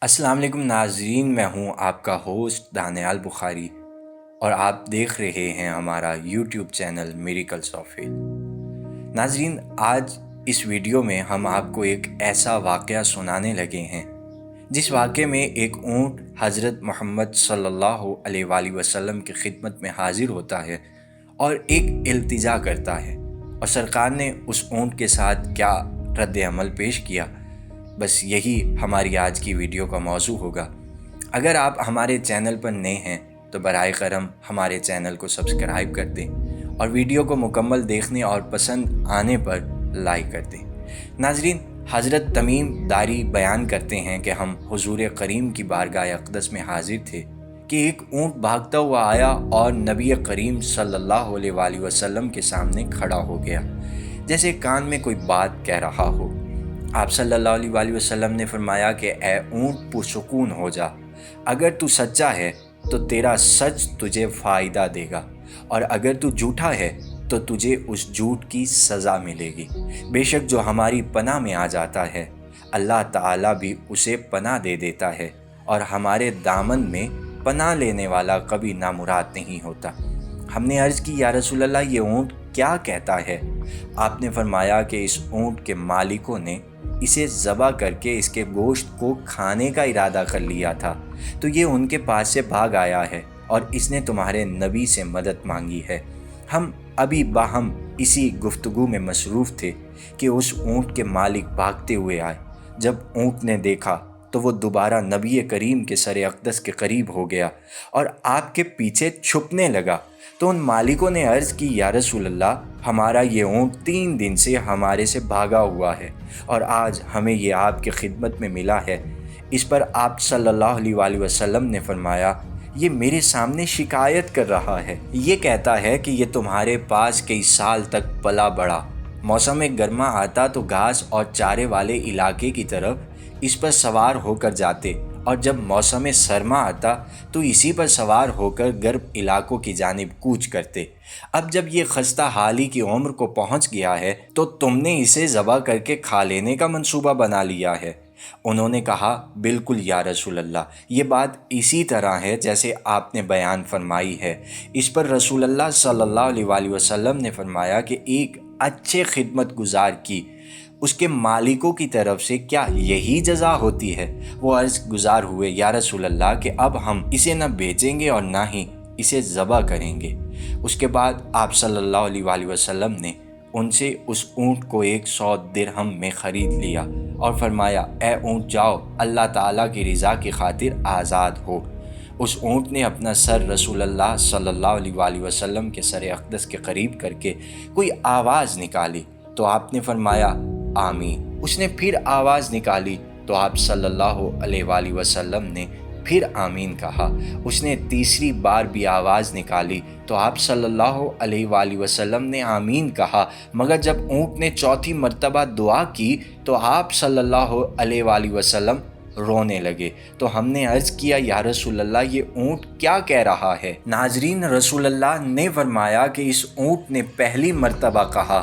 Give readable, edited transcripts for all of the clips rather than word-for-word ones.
السلام علیکم ناظرین، میں ہوں آپ کا ہوسٹ دانیال بخاری اور آپ دیکھ رہے ہیں ہمارا YouTube channel miracles of faith. ناظرین، آج اس ویڈیو میں ہم آپ کو ایک ایسا واقعہ سنانے لگے ہیں جس واقعے میں ایک اونٹ حضرت محمد صلی اللہ علیہ وآلہ وسلم کی خدمت میں حاضر ہوتا ہے اور ایک التجا کرتا ہے، اور سرکار نے اس اونٹ کے ساتھ کیا رد عمل پیش کیا، بس یہی ہماری آج کی ویڈیو کا موضوع ہوگا۔ اگر آپ ہمارے چینل پر نئے ہیں تو برائے کرم ہمارے چینل کو سبسکرائب کر دیں اور ویڈیو کو مکمل دیکھنے اور پسند آنے پر لائک کر دیں۔ ناظرین، حضرت تمیم داری بیان کرتے ہیں کہ ہم حضور کریم کی بارگاہ اقدس میں حاضر تھے کہ ایک اونٹ بھاگتا ہوا آیا اور نبی کریم صلی اللہ علیہ وآلہ وسلم کے سامنے کھڑا ہو گیا، جیسے کان میں کوئی بات کہہ رہا ہو۔ آپ صلی اللہ علیہ وآلہ وسلم نے فرمایا کہ اے اونٹ پرسکون ہو جا، اگر تو سچا ہے تو تیرا سچ تجھے فائدہ دے گا، اور اگر تو جھوٹا ہے تو تجھے اس جھوٹ کی سزا ملے گی۔ بے شک جو ہماری پناہ میں آ جاتا ہے اللہ تعالیٰ بھی اسے پناہ دے دیتا ہے، اور ہمارے دامن میں پناہ لینے والا کبھی نامراد نہیں ہوتا۔ ہم نے عرض کی یا رسول اللہ، یہ اونٹ کیا کہتا ہے؟ آپ نے فرمایا کہ اس اونٹ کے مالکوں نے اسے ذبح کر کے اس کے گوشت کو کھانے کا ارادہ کر لیا تھا، تو یہ ان کے پاس سے بھاگ آیا ہے اور اس نے تمہارے نبی سے مدد مانگی ہے۔ ہم ابھی باہم اسی گفتگو میں مصروف تھے کہ اس اونٹ کے مالک بھاگتے ہوئے آئے۔ جب اونٹ نے دیکھا تو وہ دوبارہ نبی کریم کے سر اقدس کے قریب ہو گیا اور آپ کے پیچھے چھپنے لگا۔ تو ان مالکوں نے عرض کی یا رسول اللہ، ہمارا یہ اونٹ 3 دن سے ہمارے سے بھاگا ہوا ہے اور آج ہمیں یہ آپ کی خدمت میں ملا ہے۔ اس پر آپ صلی اللہ علیہ وآلہ وسلم نے فرمایا، یہ میرے سامنے شکایت کر رہا ہے، یہ کہتا ہے کہ یہ تمہارے پاس کئی سال تک پلا بڑھا، موسم گرما آتا تو گھاس اور چارے والے علاقے کی طرف اس پر سوار ہو کر جاتے، اور جب موسم سرما آتا تو اسی پر سوار ہو کر گرم علاقوں کی جانب کوچ کرتے۔ اب جب یہ خستہ حالی کی عمر کو پہنچ گیا ہے تو تم نے اسے ذبح کر کے کھا لینے کا منصوبہ بنا لیا ہے۔ انہوں نے کہا، بالکل یا رسول اللہ، یہ بات اسی طرح ہے جیسے آپ نے بیان فرمائی ہے۔ اس پر رسول اللہ صلی اللہ علیہ وآلہ وسلم نے فرمایا کہ ایک اچھے خدمت گزار کی اس کے مالکوں کی طرف سے کیا یہی جزا ہوتی ہے؟ وہ عرض گزار ہوئے، یا رسول اللہ، کہ اب ہم اسے نہ بیچیں گے اور نہ ہی اسے ذبح کریں گے۔ اس کے بعد آپ صلی اللہ علیہ وآلہ وسلم نے ان سے اس اونٹ کو 100 درہم میں خرید لیا اور فرمایا، اے اونٹ جاؤ، اللہ تعالیٰ کی رضا کی خاطر آزاد ہو۔ اس اونٹ نے اپنا سر رسول اللہ صلی اللہ علیہ وآلہ وسلم کے سر اقدس کے قریب کر کے کوئی آواز نکالی تو آپ نے فرمایا، آمین۔ اس نے پھر آواز نکالی تو آپ صلی اللہ علیہ وآلہ وسلم نے پھر آمین کہا۔ اس نے تیسری بار بھی آواز نکالی تو آپ صلی اللہ علیہ وآلہ وسلم نے آمین کہا، مگر جب اونٹ نے چوتھی مرتبہ دعا کی تو آپ صلی اللہ علیہ وآلہ وسلم رونے لگے۔ تو ہم نے عرض کیا یا رسول اللہ، یہ اونٹ کیا کہہ رہا ہے؟ ناظرین، رسول اللہ نے فرمایا کہ اس اونٹ نے پہلی مرتبہ کہا،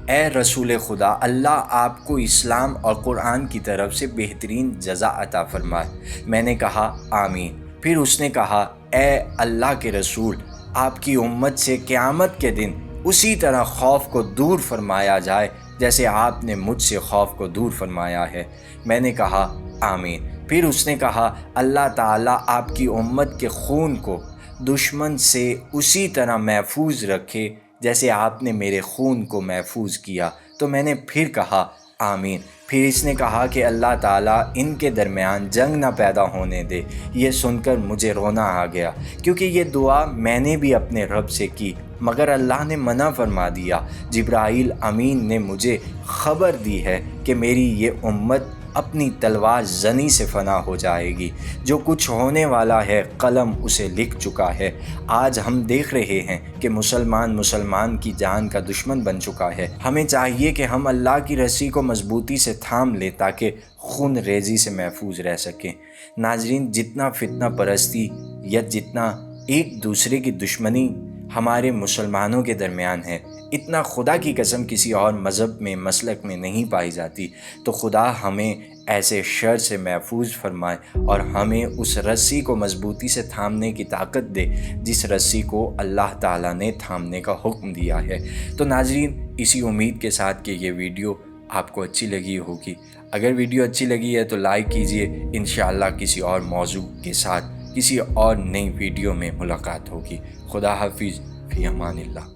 اے رسول خدا، اللہ آپ کو اسلام اور قرآن کی طرف سے بہترین جزا عطا فرمائے۔ میں نے کہا آمین۔ پھر اس نے کہا، اے اللہ کے رسول، آپ کی امت سے قیامت کے دن اسی طرح خوف کو دور فرمایا جائے جیسے آپ نے مجھ سے خوف کو دور فرمایا ہے۔ میں نے کہا آمین۔ پھر اس نے کہا، اللہ تعالیٰ آپ کی امت کے خون کو دشمن سے اسی طرح محفوظ رکھے جیسے آپ نے میرے خون کو محفوظ کیا۔ تو میں نے پھر کہا آمین۔ پھر اس نے کہا کہ اللہ تعالیٰ ان کے درمیان جنگ نہ پیدا ہونے دے۔ یہ سن کر مجھے رونا آ گیا، کیونکہ یہ دعا میں نے بھی اپنے رب سے کی، مگر اللہ نے منع فرما دیا۔ جبرائیل امین نے مجھے خبر دی ہے کہ میری یہ امت اپنی تلوار زنی سے فنا ہو جائے گی۔ جو کچھ ہونے والا ہے قلم اسے لکھ چکا ہے۔ آج ہم دیکھ رہے ہیں کہ مسلمان کی جان کا دشمن بن چکا ہے۔ ہمیں چاہیے کہ ہم اللہ کی رسی کو مضبوطی سے تھام لیں تاکہ خون ریزی سے محفوظ رہ سکیں۔ ناظرین، جتنا فتنہ پرستی یا جتنا ایک دوسرے کی دشمنی ہمارے مسلمانوں کے درمیان ہے، اتنا خدا کی قسم کسی اور مذہب میں مسلک میں نہیں پائی جاتی۔ تو خدا ہمیں ایسے شر سے محفوظ فرمائے اور ہمیں اس رسی کو مضبوطی سے تھامنے کی طاقت دے جس رسی کو اللہ تعالیٰ نے تھامنے کا حکم دیا ہے۔ تو ناظرین، اسی امید کے ساتھ کہ یہ ویڈیو آپ کو اچھی لگی ہوگی۔ اگر ویڈیو اچھی لگی ہے تو لائک کیجئے۔ انشاءاللہ کسی اور موضوع کے ساتھ کسی اور نئی ویڈیو میں ملاقات ہوگی۔ خدا حافظ، فی امان اللہ۔